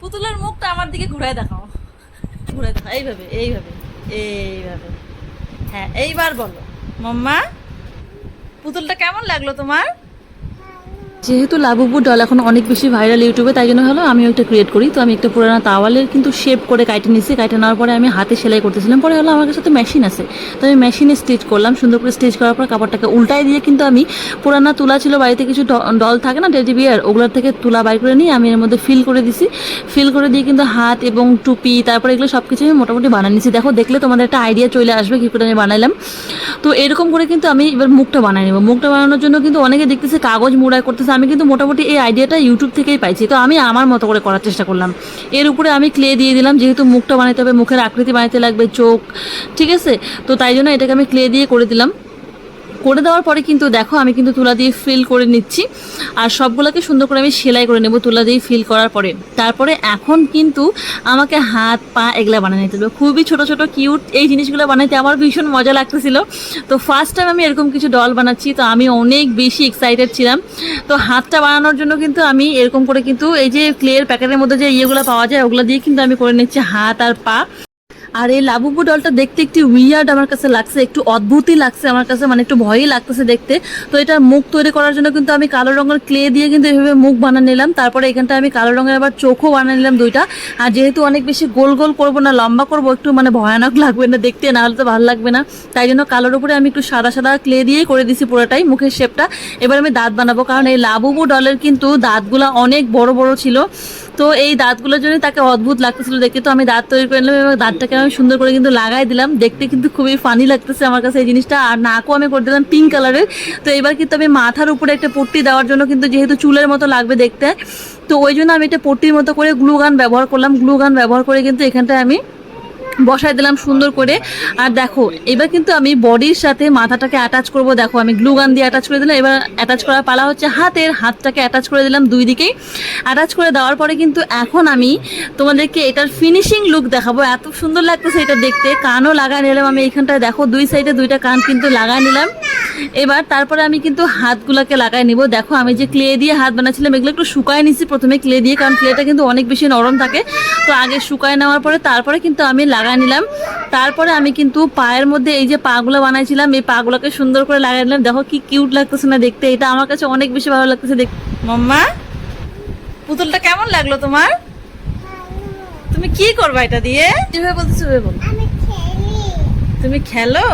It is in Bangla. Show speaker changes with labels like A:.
A: পুতুলের মুখটা আমার দিকে ঘুরায় দেখাও, ঘুরায় দেখাও, এইভাবে এইভাবে এইভাবে। হ্যাঁ এইবার বলো মাম্মা, পুতুলটা কেমন লাগলো তোমার? যেহেতু লাবুবু ডল এখন অনেক বেশি ভাইরাল ইউটিউবে, তাই জন্য হলো আমি একটা ক্রিয়েট করি। তো আমি একটা পুরানো তাওয়ালের কিন্তু শেপ করে কাটে নিচ্ছি। কাটে নেওয়ার পরে আমি হাতে সেলাই করতেছিলাম। পরে হলো আমার কাছে তো মেশিন আছে, তো আমি মেশিনে স্টিচ করলাম। সুন্দর করে স্টিচ করার পর কাপড়টাকে উল্টাই দিয়ে কিন্তু আমি পুরানা তুলা ছিল বাড়িতে, কিছু ডল থাকে না টেডি বিয়ার, ওগুলোর থেকে তুলা বাইর করে নিয়ে আমি এর মধ্যে ফিল করে দিছি। ফিল করে দিয়ে কিন্তু হাত এবং টুপি, তারপরে এগুলো সব কিছু আমি মোটামুটি বানিয়ে নিচ্ছি। দেখো দেখলে তোমাদের একটা আইডিয়া চলে আসবে কী করে আমি বানাইলাম। তো এরকম করে কিন্তু আমি এবার মুখটা বানাই নেবো। মুখটা বানানোর জন্য কিন্তু অনেকে দেখতেছে কাগজ মোড়াই করতেছে, আমি কিন্তু মোটামুটি এই আইডিয়াটা ইউটিউব থেকেই পাইছি। তো আমি আমার মতো করে করার চেষ্টা করলাম। এর উপরে আমি ক্লে দিয়ে দিলাম, যেহেতু মুখটা বানাতে হবে, মুখের আকৃতি বানাতে লাগবে, চোখ, ঠিক আছে। তো তাই জন্য এটাকে আমি ক্লে দিয়ে করে দিলাম। করে দেওয়ার পরে কিন্তু দেখো আমি কিন্তু তুলা দিয়ে ফিল করে নিচ্ছি, আর সবগুলোকে সুন্দর করে আমি সেলাই করে নেব তুলা দিয়ে ফিল করার পরে। তারপরে এখন কিন্তু আমাকে হাত পা এগুলো বানিয়ে নিতে হবে, খুবই ছোট ছোট কিউট এই জিনিসগুলো বানাইতে আমার ভীষণ মজা লাগতেছিল। তো ফার্স্ট টাইম আমি এরকম কিছু ডল বানাচ্ছি, তো আমি অনেক বেশি এক্সাইটেড ছিলাম। তো হাতটা বানানোর জন্য কিন্তু আমি এরকম করে কিন্তু এই যে ক্লের প্যাকেটের মধ্যে যে ইয়েগুলো পাওয়া যায় ওগুলো দিয়ে কিন্তু আমি করে নিচ্ছি হাত আর পা। আর এই লাবুবু ডলটা দেখতে একটু উইয়ার্ড আমার কাছে লাগছে, একটু অদ্ভুতই লাগছে আমার কাছে, মানে একটু ভয়ই লাগতেছে দেখতে। তো এটার মুখ তৈরি করার জন্য কিন্তু আমি কালো রঙের ক্লে দিয়ে কিন্তু এভাবে মুখ বানিয়ে নিলাম। তারপরে এখানটা আমি কালো রঙের আবার চোখও বানিয়ে নিলাম দুইটা। আর যেহেতু অনেক বেশি গোল গোল করবো না, লম্বা করবো, একটু মানে ভয়ানক লাগবে না দেখতে, না হলে তো ভালো লাগবে না। তাই জন্য কালোর উপরে আমি একটু সাদা সাদা ক্লে দিয়েই করে দিছি পুরোটাই মুখের শেপটা। এবার আমি দাঁত বানাবো, কারণ এই লাবুবু ডলের কিন্তু দাঁতগুলো অনেক বড় বড় ছিল। তো এই দাঁতগুলোর জন্য তাকে অদ্ভুত লাগতেছিল দেখতে। তো আমি দাঁত তৈরি করে নিলাম এবং দাঁতটাকে আমি সুন্দর করে কিন্তু লাগাই দিলাম। দেখতে কিন্তু খুবই ফানি লাগতেছে আমার কাছে এই জিনিসটা। আর নাকও আমি করে দিলাম পিঙ্ক কালারের। তো এবার কিন্তু আমি মাথার উপরে একটা পট্টি দেওয়ার জন্য, কিন্তু যেহেতু চুলের মতো লাগবে দেখতে, তো ওই জন্য আমি একটা পট্টির মতো করে গ্লু গান ব্যবহার করলাম। গ্লু গান ব্যবহার করে কিন্তু এখানটায় আমি বসাই দিলাম সুন্দর করে। আর দেখো এবার কিন্তু আমি বডির সাথে মাথাটাকে অ্যাটাচ করব। দেখো আমি গ্লু গান দিয়ে অ্যাটাচ করে দিলাম। এবার অ্যাটাচ করার পালা হচ্ছে হাতটাকে অ্যাটাচ করে দিলাম দুই দিকেই। অ্যাটাচ করে দেওয়ার পরে কিন্তু এখন আমি তোমাদেরকে এটার ফিনিশিং লুক দেখাবো। এত সুন্দর লাগতেছে এটা দেখতে। কানও লাগাই নিলাম আমি এখানটায়, দেখো দুই সাইডে দুইটা কান কিন্তু লাগাই নিলাম। এবার তারপরে আমি কিন্তু হাতগুলোকে লাগাই নিব। দেখো আমি যে ক্লে দিয়ে হাত বানাচ্ছিলাম এগুলো একটু শুকায় নিচ্ছি প্রথমে ক্লে দিয়ে, কারণ ক্লেটা কিন্তু অনেক বেশি নরম থাকে। তো আগে শুকায় নেওয়ার পরে তারপরে কিন্তু আমি লাগাই নিলাম। তারপরে আমি কিন্তু পায়ের মধ্যে এই যে পাগুলো বানাইছিলাম এই পাগুলোকে সুন্দর করে লাগাই নিলাম। দেখো কি কিউট লাগতেছে না দেখতে, এটা আমার কাছে অনেক বেশি ভালো লাগতেছে দেখতে। মাম্মা, পুতুলটা কেমন লাগলো তোমার? তুমি কি করবা এটা দিয়ে? যেভাবে বলতেছো বলো। তুমি খেলো?